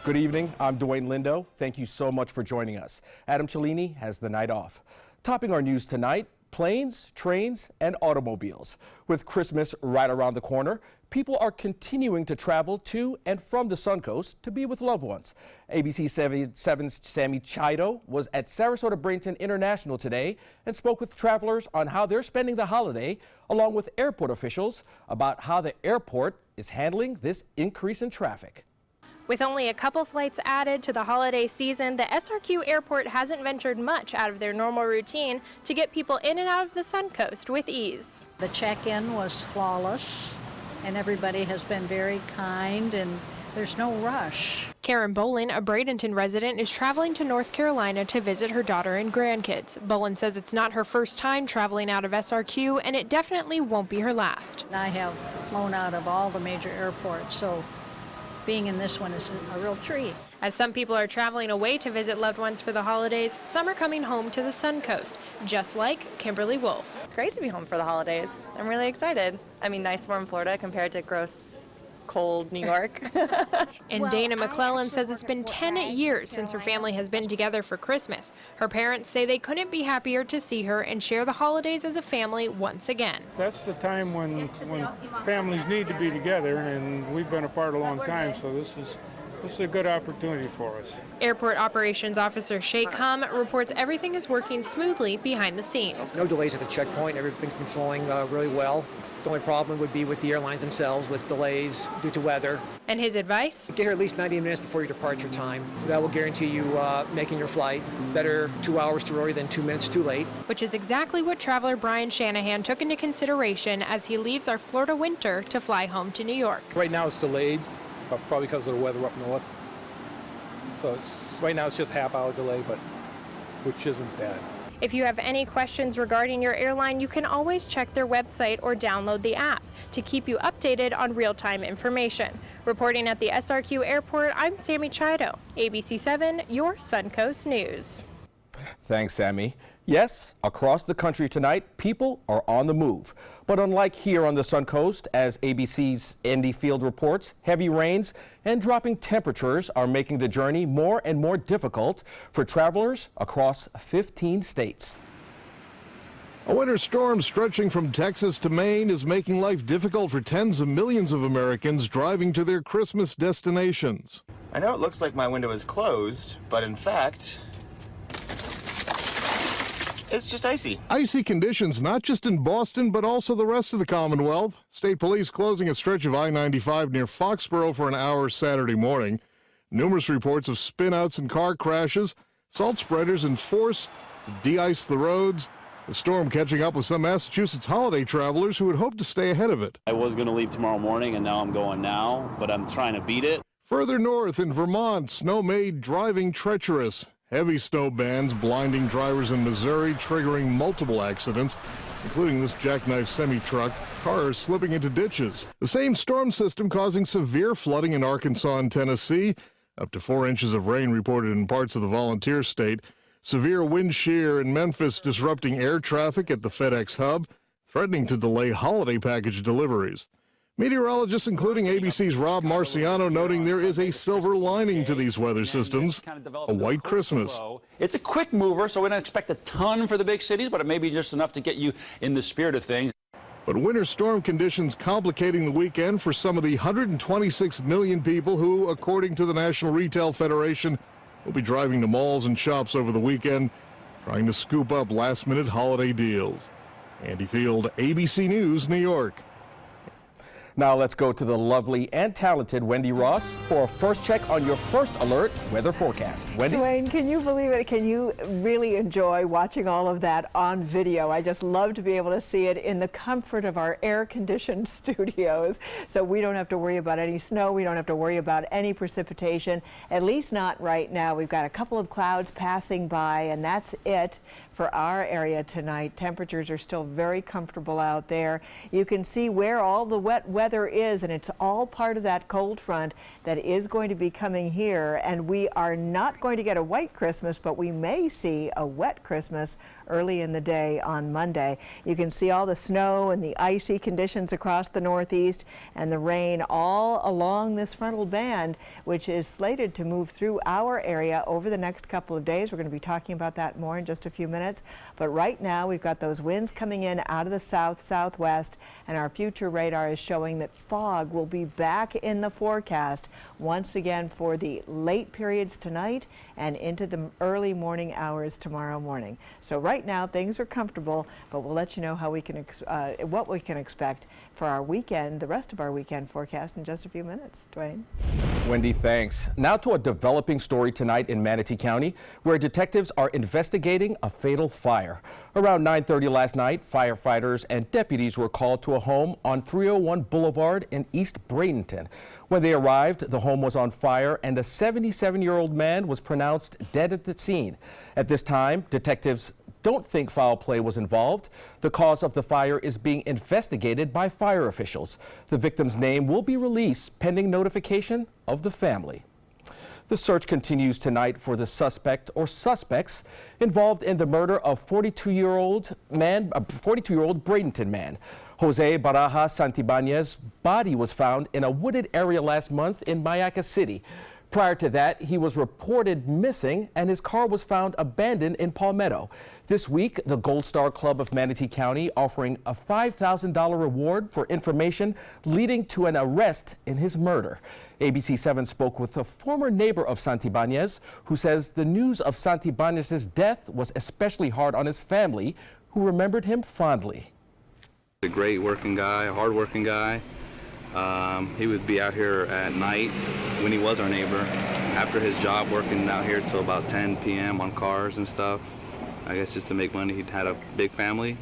Good evening, I'm Dwayne Lindo. Thank you so much for joining us. Adam Cellini has the night off. Topping our news tonight, planes, trains, and automobiles. With Christmas right around the corner, people are continuing to travel to and from the Suncoast to be with loved ones. ABC 7's Sammy Chido was at Sarasota Bradenton International today and spoke with travelers on how they're spending the holiday, along with airport officials about how the airport is handling this increase in traffic. With only a couple flights added to the holiday season, the SRQ airport hasn't ventured much out of their normal routine to get people in and out of the Suncoast with ease. The check-in was flawless, and everybody has been very kind, and there's no rush. Karen Bolin, a Bradenton resident, is traveling to North Carolina to visit her daughter and grandkids. Bolin says it's not her first time traveling out of SRQ, and it definitely won't be her last. I have flown out of all the major airports, so being in this one is a real treat. As some people are traveling away to visit loved ones for the holidays, some are coming home to the Suncoast, just like Kimberly Wolf. It's great to be home for the holidays. I'm really excited. I mean, nice warm Florida compared to gross, cold New York. And Dana McClellan says it's been 10 years since her family has been together for Christmas. Her parents say they couldn't be happier to see her and share the holidays as a family once again. That's the time when families need to be together, and we've been apart a long time, so this is a good opportunity for us. Airport Operations Officer Shay Kum reports everything is working smoothly behind the scenes. No delays at the checkpoint. Everything's been flowing really well. The only problem would be with the airlines themselves with delays due to weather. And his advice? Get here at least 90 minutes before your departure time. That will guarantee you making your flight. Better 2 hours too early than 2 minutes too late. Which is exactly what traveler Brian Shanahan took into consideration as he leaves our Florida winter to fly home to New York. Right now it's delayed, probably because of the weather up north. So right now it's just a half-hour delay, but which isn't bad. If you have any questions regarding your airline, you can always check their website or download the app to keep you updated on real-time information. Reporting at the SRQ airport, I'm Sammy Chido, ABC 7, your Suncoast News. Thanks, Sammy. Yes, across the country tonight, people are on the move. But unlike here on the Suncoast, as ABC's Andy Field reports, heavy rains and dropping temperatures are making the journey more and more difficult for travelers across 15 states. A winter storm stretching from Texas to Maine is making life difficult for tens of millions of Americans driving to their Christmas destinations. I know it looks like my window is closed, but in fact, it's just icy. Icy conditions not just in Boston, but also the rest of the Commonwealth. State police closing a stretch of I-95 near Foxborough for an hour Saturday morning. Numerous reports of spin-outs and car crashes. Salt spreaders in force to de-ice the roads. The storm catching up with some Massachusetts holiday travelers who had hoped to stay ahead of it. I was going to leave tomorrow morning, and now I'm going now, but I'm trying to beat it. Further north in Vermont, snow made driving treacherous. Heavy snow bands blinding drivers in Missouri, triggering multiple accidents, including this jackknife semi-truck. Cars slipping into ditches. The same storm system causing severe flooding in Arkansas and Tennessee. Up to 4 inches of rain reported in parts of the Volunteer state. Severe wind shear in Memphis disrupting air traffic at the FedEx hub, threatening to delay holiday package deliveries. Meteorologists, including ABC's Rob Marciano, noting there is a silver lining to these weather systems, a white Christmas. It's a quick mover, so we don't expect a ton for the big cities, but it may be just enough to get you in the spirit of things. But winter storm conditions complicating the weekend for some of the 126 million people who, according to the National Retail Federation, will be driving to malls and shops over the weekend, trying to scoop up last-minute holiday deals. Andy Field, ABC News, New York. Now let's go to the lovely and talented Wendy Ross for a first check on your first alert weather forecast. Wendy? Dwayne, can you believe it? Can you really enjoy watching all of that on video? I just love to be able to see it in the comfort of our air-conditioned studios, so we don't have to worry about any snow. We don't have to worry about any precipitation, at least not right now. We've got a couple of clouds passing by, and that's it for our area tonight. Temperatures are still very comfortable out there. You can see where all the wet weather is, and it's all part of that cold front that is going to be coming here. And we are not going to get a white Christmas, but we may see a wet Christmas early in the day on Monday. You can see all the snow and the icy conditions across the Northeast and the rain all along this frontal band, which is slated to move through our area over the next couple of days. We're going to be talking about that more in just a few minutes. But right now we've got those winds coming in out of the south-southwest, and our future radar is showing that fog will be back in the forecast once again for the late periods tonight and into the early morning hours tomorrow morning. So right now things are comfortable, but we'll let you know how we can what we can expect for our weekend, the rest of our weekend forecast, in just a few minutes. Dwayne. Wendy, thanks. Now to a developing story tonight in Manatee County, where detectives are investigating a fatal fire. Around 9:30 last night, firefighters and deputies were called to a home on 301 Boulevard in East Bradenton. When they arrived, the home was on fire and a 77-year-old man was pronounced dead at the scene. At this time, detectives don't think foul play was involved. The cause of the fire is being investigated by fire officials. The victim's name will be released pending notification of the family. The search continues tonight for the suspect or suspects involved in the murder of 42-year-old Bradenton man. Jose Barajas Santibanez's body was found in a wooded area last month in Mariah City. Prior to that, he was reported missing and his car was found abandoned in Palmetto. This week, the Gold Star Club of Manatee County offering a $5,000 reward for information leading to an arrest in his murder. ABC 7 spoke with a former neighbor of Santibanez who says the news of Santibanez's death was especially hard on his family, who remembered him fondly. A great working guy, a hard working guy. He would be out here at night when he was our neighbor, after his job, working out here till about 10 p.m. on cars and stuff. I guess just to make money. He'd had a big family.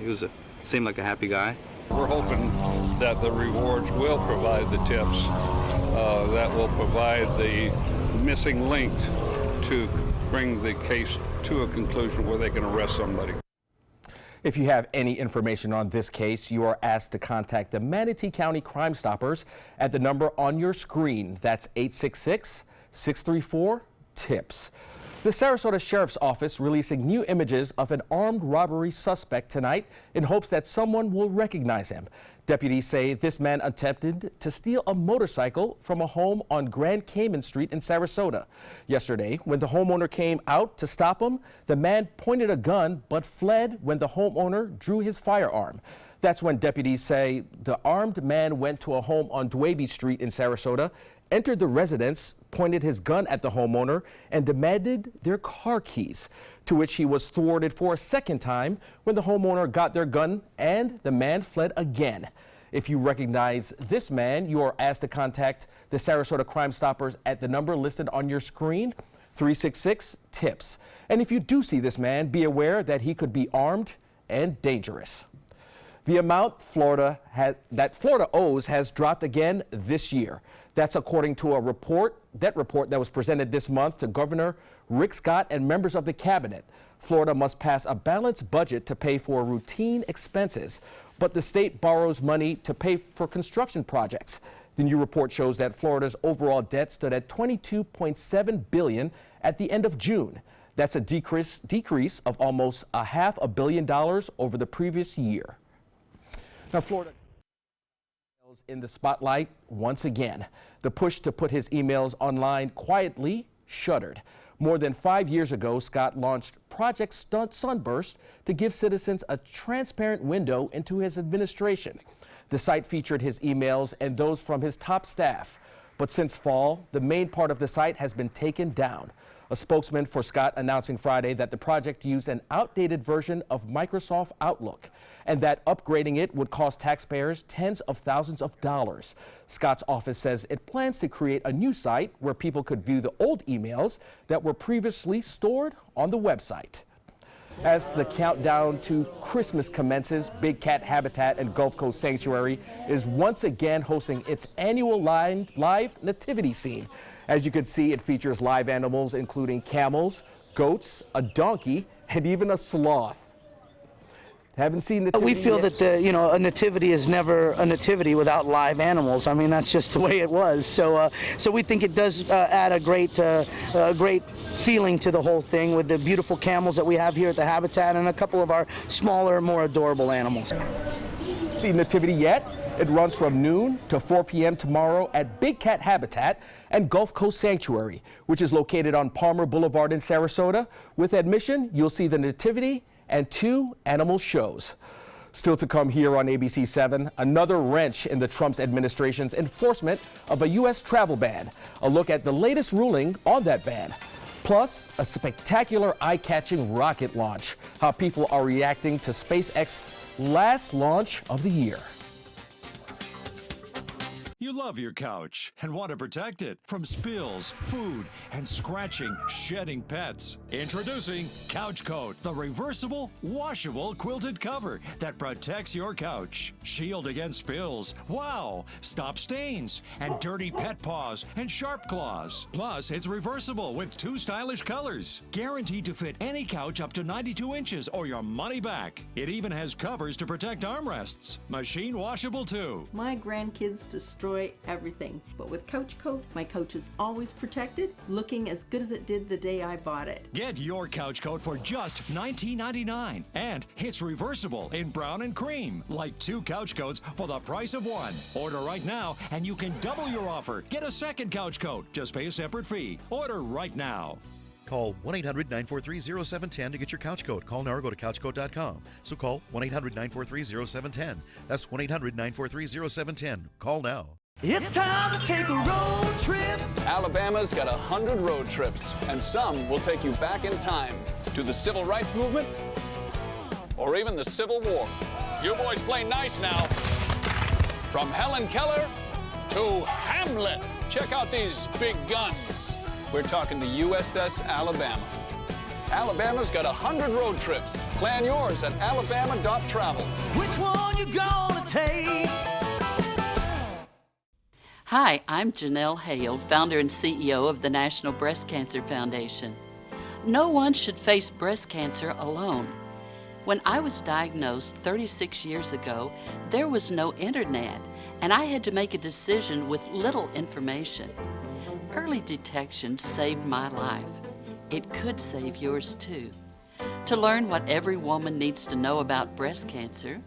Seemed like a happy guy. We're hoping that the rewards will provide the tips that will provide the missing link to bring the case to a conclusion where they can arrest somebody. If you have any information on this case, you are asked to contact the Manatee County Crime Stoppers at the number on your screen. That's 866-634-TIPS. The Sarasota Sheriff's Office releasing new images of an armed robbery suspect tonight in hopes that someone will recognize him. Deputies say this man attempted to steal a motorcycle from a home on Grand Cayman Street in Sarasota. Yesterday, when the homeowner came out to stop him, the man pointed a gun but fled when the homeowner drew his firearm. That's when deputies say the armed man went to a home on Dwaby Street in Sarasota, entered the residence, pointed his gun at the homeowner, and demanded their car keys, to which he was thwarted for a second time when the homeowner got their gun and the man fled again. If you recognize this man, you are asked to contact the Sarasota Crime Stoppers at the number listed on your screen, 366-TIPS. And if you do see this man, be aware that he could be armed and dangerous. The amount Florida owes has dropped again this year. That's according to a debt report that was presented this month to Governor Rick Scott and members of the cabinet. Florida must pass a balanced budget to pay for routine expenses, but the state borrows money to pay for construction projects. The new report shows that Florida's overall debt stood at $22.7 billion at the end of June. That's a decrease of almost $500 million over the previous year. Now, Florida is in the spotlight once again. The push to put his emails online quietly shuttered. More than 5 years ago, Scott launched Project Sunburst to give citizens a transparent window into his administration. The site featured his emails and those from his top staff. But since fall, the main part of the site has been taken down. A spokesman for Scott announcing Friday that the project used an outdated version of Microsoft Outlook and that upgrading it would cost taxpayers tens of thousands of dollars. Scott's office says it plans to create a new site where people could view the old emails that were previously stored on the website. As the countdown to Christmas commences, Big Cat Habitat and Gulf Coast Sanctuary is once again hosting its annual live nativity scene. As you can see, it features live animals including camels, goats, a donkey, and even a sloth. Haven't seen nativity We feel yet. that a nativity is never a nativity without live animals. I mean, that's just the way it was. So we think it does add a great feeling to the whole thing with the beautiful camels that we have here at the habitat and a couple of our smaller, more adorable animals. See nativity yet? It runs from noon to 4 p.m. tomorrow at Big Cat Habitat and Gulf Coast Sanctuary, which is located on Palmer Boulevard in Sarasota. With admission, you'll see the nativity and 2 animal shows. Still to come here on ABC 7, another wrench in the Trump administration's enforcement of a U.S. travel ban. A look at the latest ruling on that ban. Plus, a spectacular eye-catching rocket launch. How people are reacting to SpaceX's last launch of the year. You love your couch and want to protect it from spills, food, and scratching, shedding pets. Introducing Couch Coat, the reversible, washable quilted cover that protects your couch. Shield against spills, wow, stop stains, and dirty pet paws and sharp claws. Plus, it's reversible with 2 stylish colors. Guaranteed to fit any couch up to 92 inches or your money back. It even has covers to protect armrests. Machine washable too. My grandkids destroy everything, but with Couch Coat, my couch is always protected, looking as good as it did the day I bought it. Get your Couch Coat for just $19.99, and it's reversible in brown and cream, like 2 couch coats for the price of 1. Order right now, and you can double your offer. Get a second Couch Coat. Just pay a separate fee. Order right now. Call 1-800-943-0710 to get your couch coat. Call now or go to couchcoat.com. So call 1-800-943-0710. That's 1-800-943-0710. Call now. It's time to take a road trip. Alabama's got 100 road trips, and some will take you back in time to the Civil Rights Movement or even the Civil War. You boys play nice now. From Helen Keller to Hamlet. Check out these big guns. We're talking the USS Alabama. Alabama's got 100 road trips. Plan yours at alabama.travel. Which one you gonna take? Hi, I'm Janelle Hale, founder and CEO of the National Breast Cancer Foundation. No one should face breast cancer alone. When I was diagnosed 36 years ago, there was no internet, and I had to make a decision with little information. Early detection saved my life. It could save yours too. To learn what every woman needs to know about breast cancer,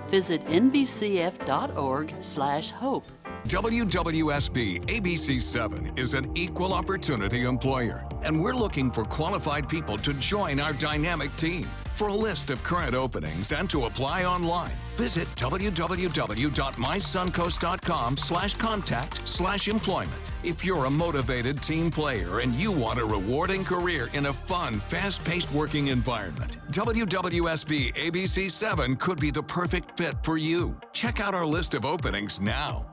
visit nbcf.org/hope. WWSB ABC7 is an equal opportunity employer, and we're looking for qualified people to join our dynamic team. For a list of current openings and to apply online, visit www.mysuncoast.com/contact/employment. If you're a motivated team player and you want a rewarding career in a fun, fast-paced working environment, WWSB ABC7 could be the perfect fit for you. Check out our list of openings now.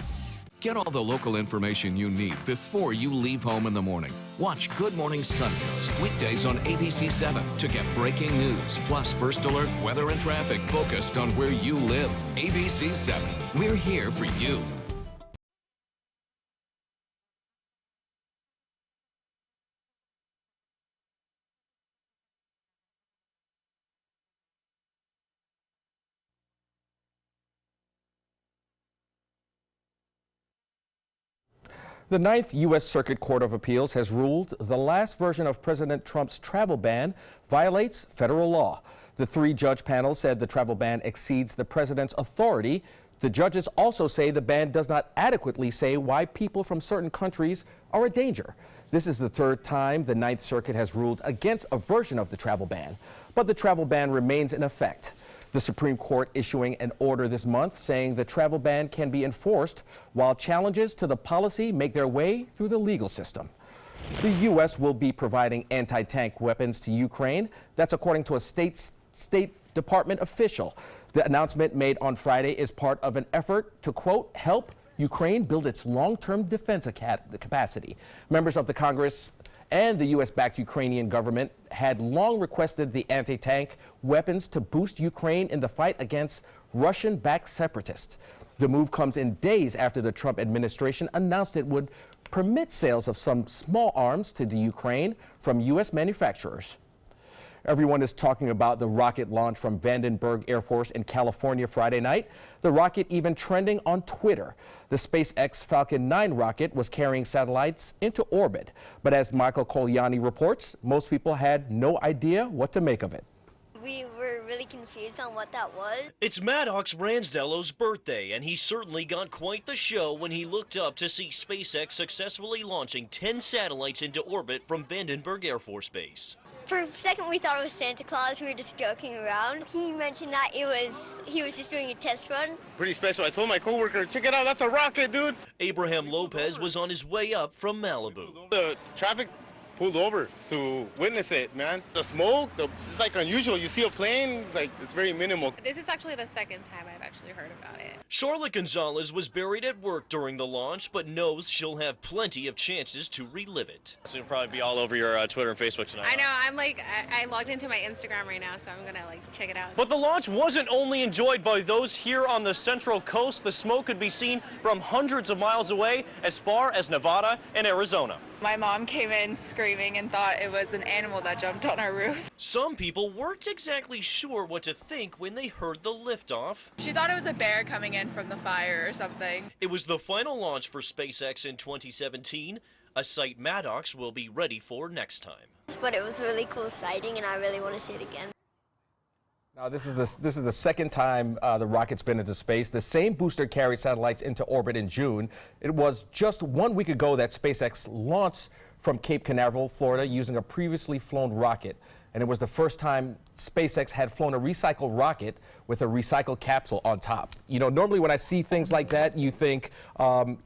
Get all the local information you need before you leave home in the morning. Watch Good Morning Suncoast weekdays on ABC7 to get breaking news, plus first alert, weather, and traffic focused on where you live. ABC7, we're here for you. The Ninth U.S. Circuit Court of Appeals has ruled the last version of President Trump's travel ban violates federal law. The 3-judge panel said the travel ban exceeds the president's authority. The judges also say the ban does not adequately say why people from certain countries are a danger. This is the 3rd time the Ninth Circuit has ruled against a version of the travel ban, but the travel ban remains in effect. The Supreme Court issuing an order this month saying the travel ban can be enforced while challenges to the policy make their way through the legal system. The U.S. will be providing anti-tank weapons to Ukraine. That's according to a State Department official. The announcement made on Friday is part of an effort to, quote, help Ukraine build its long-term defense capacity. Members of the Congress and the U.S.-backed Ukrainian government had long requested the anti-tank weapons to boost Ukraine in the fight against Russian-backed separatists. The move comes in days after the Trump administration announced it would permit sales of some small arms to the Ukraine from U.S. manufacturers. Everyone is talking about the rocket launch from Vandenberg Air Force in California Friday night. The rocket even trending on Twitter. The SpaceX Falcon 9 rocket was carrying satellites into orbit. But as Michael Coliani reports, most people had no idea what to make of it. We were really confused on what that was. It's Maddox Ransdello's birthday, and he certainly got quite the show when he looked up to see SpaceX successfully launching 10 satellites into orbit from Vandenberg Air Force Base. For a second, we thought it was Santa Claus. We were just joking around. He mentioned that he was just doing a test run. Pretty special. I told my coworker, check it out, that's a rocket, dude. Abraham Lopez was on his way up from Malibu. The traffic pulled over to witness it, man. The smoke, it's like unusual. You see a plane, like it's very minimal. This is actually the second time I've actually heard about it. Charlotte Gonzalez was buried at work during the launch, but knows she'll have plenty of chances to relive it. So you'll probably be all over your Twitter and Facebook tonight. I know, I logged into my Instagram right now, so I'm gonna check it out. But the launch wasn't only enjoyed by those here on the Central Coast. The smoke could be seen from hundreds of miles away as far as Nevada and Arizona. My mom came in screaming and thought it was an animal that jumped on our roof. Some people weren't exactly sure what to think when they heard the liftoff. She thought it was a bear coming in from the fire or something. It was the final launch for SpaceX in 2017, a sight Maddox will be ready for next time. But it was a really cool sighting, and I really want to see it again. Now, this is the second time the rocket's been into space. The same booster carried satellites into orbit in June. It was just 1 week ago that SpaceX launched from Cape Canaveral, Florida, using a previously flown rocket. And it was the first time SpaceX had flown a recycled rocket with a recycled capsule on top. You know, normally when I see things like that, you think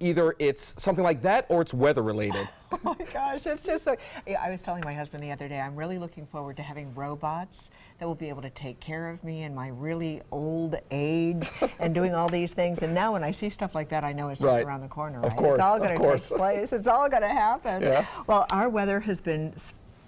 either it's something like that or it's weather related. Oh my gosh, it's just so. I was telling my husband the other day, I'm really looking forward to having robots that will be able to take care of me in my really old age and doing all these things. And now when I see stuff like that, I know it's just around the corner, right? Of course, it's all going to take place. It's all going to happen. Yeah. Well, our weather has been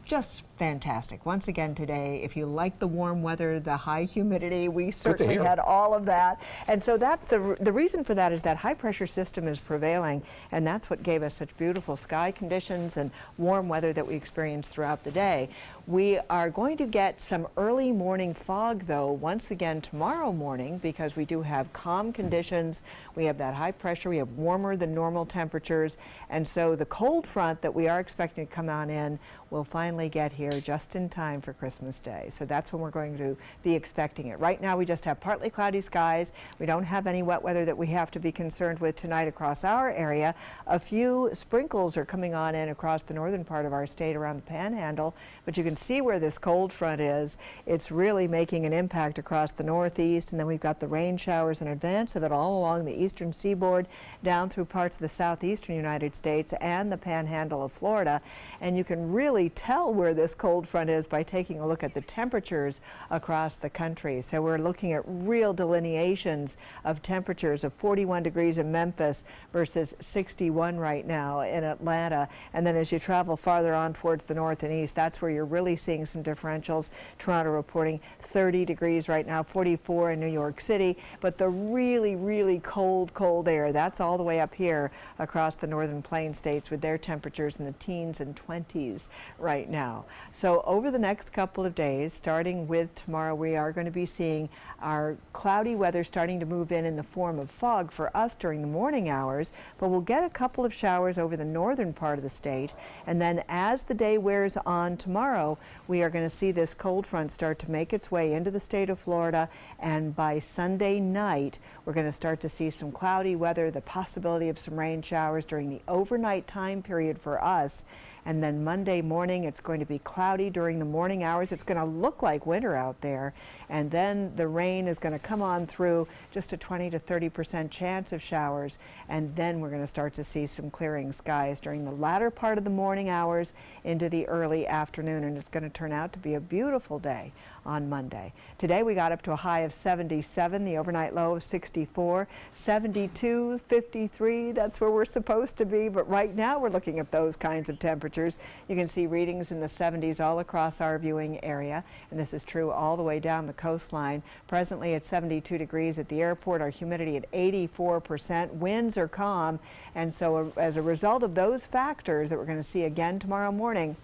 just fantastic. Once again today, if you like the warm weather, the high humidity, we certainly had all of that. And so that's the reason for that is that high pressure system is prevailing, and that's what gave us such beautiful sky conditions and warm weather that we experienced throughout the day. We are going to get some early morning fog, though, once again tomorrow morning, because we do have calm conditions. We have that high pressure. We have warmer than normal temperatures. And so the cold front that we are expecting to come on in will finally get here just in time for Christmas Day. So that's when we're going to be expecting it. Right now, we just have partly cloudy skies. We don't have any wet weather that we have to be concerned with tonight across our area. A few sprinkles are coming on in across the northern part of our state around the Panhandle, but you can see where this cold front is. It's really making an impact across the northeast, and then we've got the rain showers in advance of it all along the eastern seaboard, down through parts of the southeastern United States and the Panhandle of Florida. And you can really tell where this cold front is by taking a look at the temperatures across the country. So we're looking at real delineations of temperatures of 41 degrees in Memphis versus 61 right now in Atlanta. And then as you travel farther on towards the north and east, that's where you're really seeing some differentials. Toronto reporting 30 degrees right now, 44 in New York City. But the really, really cold air, that's all the way up here across the northern plain states with their temperatures in the teens and 20s right now. So over the next couple of days, starting with tomorrow, we are going to be seeing our cloudy weather starting to move in the form of fog for us during the morning hours, but we'll get a couple of showers over the northern part of the state. And then as the day wears on tomorrow, we are going to see this cold front start to make its way into the state of Florida, and by Sunday night we're going to start to see some cloudy weather, the possibility of some rain showers during the overnight time period for us. And then Monday morning, it's going to be cloudy during the morning hours. It's going to look like winter out there. And then the rain is going to come on through, just a 20 to 30% chance of showers. And then we're going to start to see some clearing skies during the latter part of the morning hours into the early afternoon. And it's going to turn out to be a beautiful day on Monday. Today we got up to a high of 77, the overnight low of 64, 72, 53, that's where we're supposed to be, but right now we're looking at those kinds of temperatures. You can see readings in the 70s all across our viewing area, and this is true all the way down the coastline. Presently at 72 degrees at the airport, our humidity at 84%, winds are calm, and so as a result of those factors that we're going to see again tomorrow morning,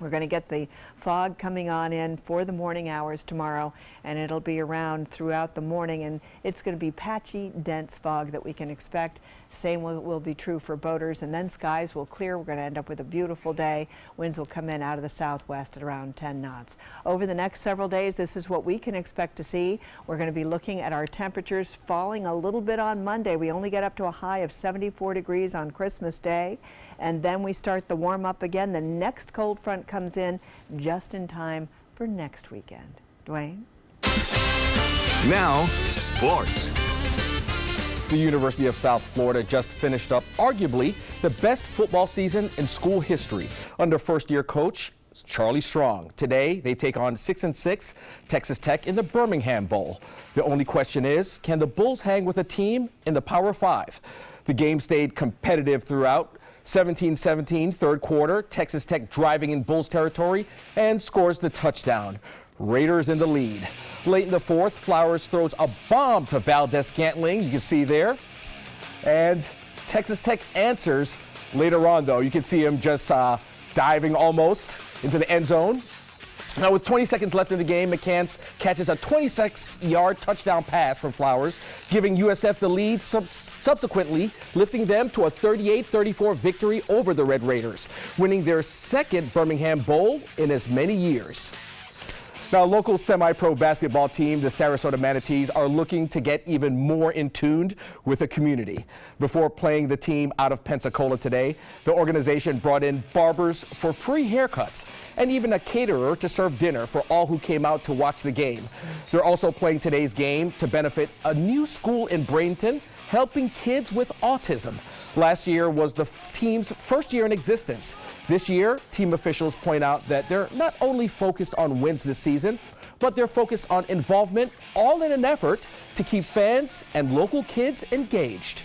We're going to get the fog coming on in for the morning hours tomorrow, and it'll be around throughout the morning, and it's going to be patchy, dense fog that we can expect. Same will be true for boaters, and then skies will clear. We're going to end up with a beautiful day. Winds will come in out of the southwest at around 10 knots. Over the next several days, this is what we can expect to see. We're going to be looking at our temperatures falling a little bit on Monday. We only get up to a high of 74 degrees on Christmas Day, and then we start the warm up again. The next cold front comes in just in time for next weekend. Dwayne? Now, sports. The University of South Florida just finished up arguably the best football season in school history under first-year coach Charlie Strong. Today, they take on 6-6 Texas Tech in the Birmingham Bowl. The only question is, can the Bulls hang with a team in the Power 5? The game stayed competitive throughout. 17-17, third quarter, Texas Tech driving in Bulls territory and scores the touchdown. Raiders in the lead. Late in the fourth, Flowers throws a bomb to Valdez-Scantling, you can see there. And Texas Tech answers later on, though. You can see him just diving almost into the end zone. Now, with 20 seconds left in the game, McCants catches a 26-yard touchdown pass from Flowers, giving USF the lead, subsequently lifting them to a 38-34 victory over the Red Raiders, winning their second Birmingham Bowl in as many years. Now, local semi-pro basketball team, the Sarasota Manatees, are looking to get even more in tune with the community. Before playing the team out of Pensacola today, the organization brought in barbers for free haircuts and even a caterer to serve dinner for all who came out to watch the game. They're also playing today's game to benefit a new school in Bradenton, helping kids with autism. Last year was the team's first year in existence. This year, team officials point out that they're not only focused on wins this season, but they're focused on involvement, all in an effort to keep fans and local kids engaged.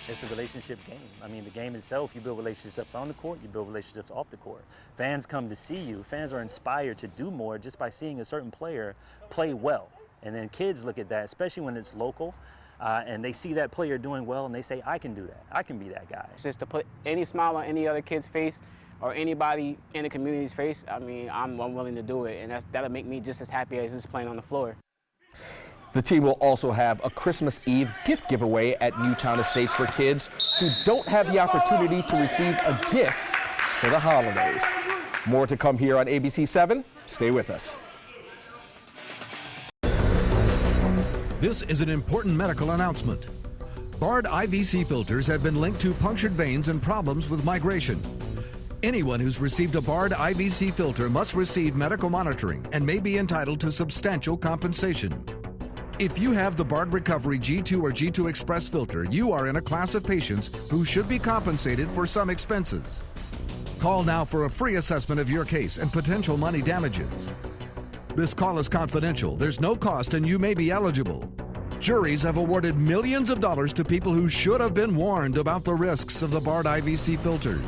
It's a relationship game. I mean, the game itself, you build relationships on the court, you build relationships off the court. Fans come to see you. Fans are inspired to do more just by seeing a certain player play well. And then kids look at that, especially when it's local. And they see that player doing well and they say, I can do that. I can be that guy. Just to put any smile on any other kid's face or anybody in the community's face, I mean, I'm willing to do it. And that'll make me just as happy as just playing on the floor. The team will also have a Christmas Eve gift giveaway at Newtown Estates for kids who don't have the opportunity to receive a gift for the holidays. More to come here on ABC 7. Stay with us. This is an important medical announcement. Bard IVC filters have been linked to punctured veins and problems with migration. Anyone who's received a Bard IVC filter must receive medical monitoring and may be entitled to substantial compensation. If you have the Bard Recovery G2 or G2 Express filter, you are in a class of patients who should be compensated for some expenses. Call now for a free assessment of your case and potential money damages. This call is confidential. There's no cost and you may be eligible. Juries have awarded millions of dollars to people who should have been warned about the risks of the Bard IVC filters.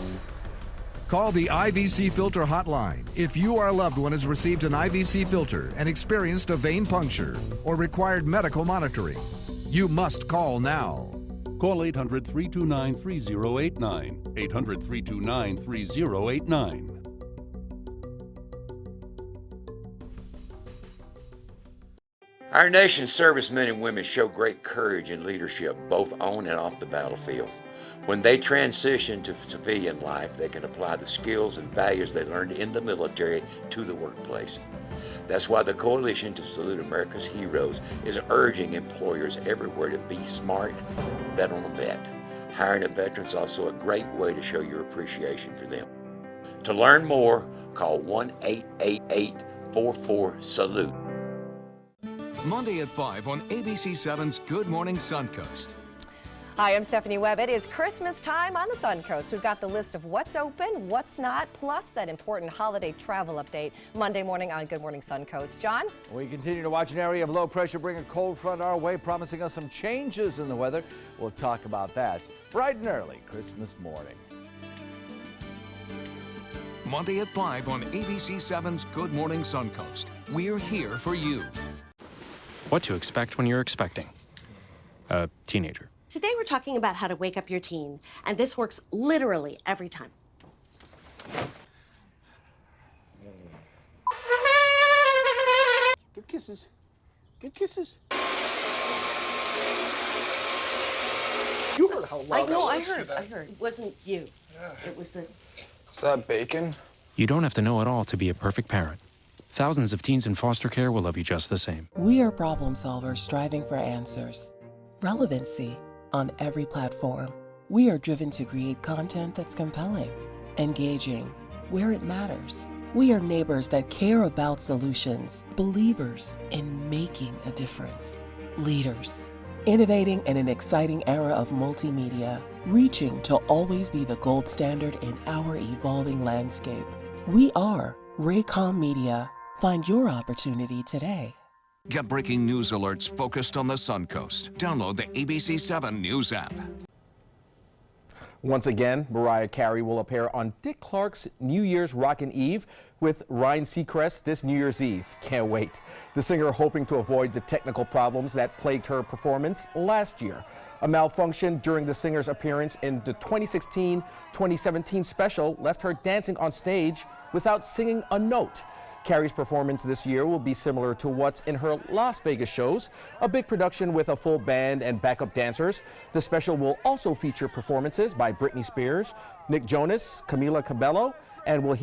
Call the IVC Filter Hotline if you or a loved one has received an IVC filter and experienced a vein puncture or required medical monitoring. You must call now. Call 800-329-3089. 800-329-3089. Our nation's servicemen and women show great courage and leadership, both on and off the battlefield. When they transition to civilian life, they can apply the skills and values they learned in the military to the workplace. That's why the Coalition to Salute America's Heroes is urging employers everywhere to be smart, bet on a vet. Hiring a veteran is also a great way to show your appreciation for them. To learn more, call 1-888-44-SALUTE. Monday at 5 on ABC 7's Good Morning Suncoast. Hi, I'm Stephanie Webb. It is Christmas time on the Suncoast. We've got the list of what's open, what's not, plus that important holiday travel update Monday morning on Good Morning Suncoast. John? We continue to watch an area of low pressure bring a cold front our way, promising us some changes in the weather. We'll talk about that bright and early Christmas morning. Monday at 5 on ABC 7's Good Morning Suncoast. We're here for you. What to expect when you're expecting a teenager. Today we're talking about how to wake up your teen, and this works literally every time. kisses. Good kisses. You heard how loud that was. I heard. It wasn't you. It was the... Is that bacon? You don't have to know it all to be a perfect parent. Thousands of teens in foster care will love you just the same. We are problem solvers striving for answers. Relevancy on every platform. We are driven to create content that's compelling, engaging, where it matters. We are neighbors that care about solutions, believers in making a difference, leaders, innovating in an exciting era of multimedia, reaching to always be the gold standard in our evolving landscape. We are Raycom Media. Find your opportunity today. Get breaking news alerts focused on the Suncoast. Download the ABC7 News app. Once again, Mariah Carey will appear on Dick Clark's New Year's Rockin' Eve with Ryan Seacrest this New Year's Eve. Can't wait. The singer hoping to avoid the technical problems that plagued her performance last year. A malfunction during the singer's appearance in the 2016-2017 special left her dancing on stage without singing a note. Carey's performance this year will be similar to what's in her Las Vegas shows, a big production with a full band and backup dancers. The special will also feature performances by Britney Spears, Nick Jonas, Camila Cabello, and will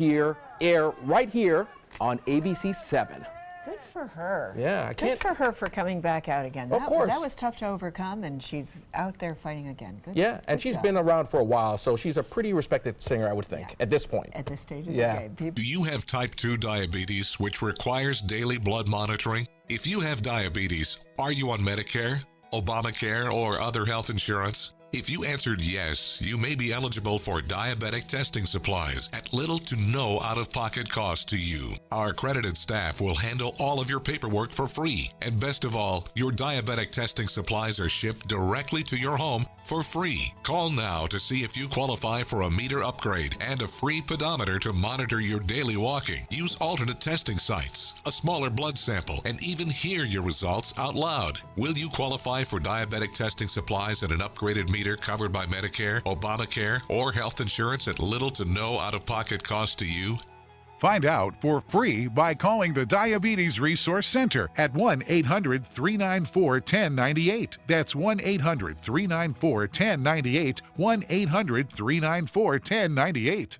air right here on ABC7. Good for her. Yeah, I can't. Good for her for coming back out again. Of course. That was tough to overcome, and she's out there fighting again. Good. Yeah, and good she's job. been around for a while, so she's a pretty respected singer, I would think, at this point. At this stage of Yeah. the game. Do you have type 2 diabetes, which requires daily blood monitoring? If you have diabetes, are you on Medicare, Obamacare, or other health insurance? If you answered yes, you may be eligible for diabetic testing supplies at little to no out-of-pocket cost to you. Our accredited staff will handle all of your paperwork for free. And best of all, your diabetic testing supplies are shipped directly to your home for free. Call now to see if you qualify for a meter upgrade and a free pedometer to monitor your daily walking. Use alternate testing sites, a smaller blood sample, and even hear your results out loud. Will you qualify for diabetic testing supplies and an upgraded meter covered by Medicare, Obamacare, or health insurance at little to no out-of-pocket cost to you? Find out for free by calling the Diabetes Resource Center at 1-800-394-1098. That's 1-800-394-1098, 1-800-394-1098.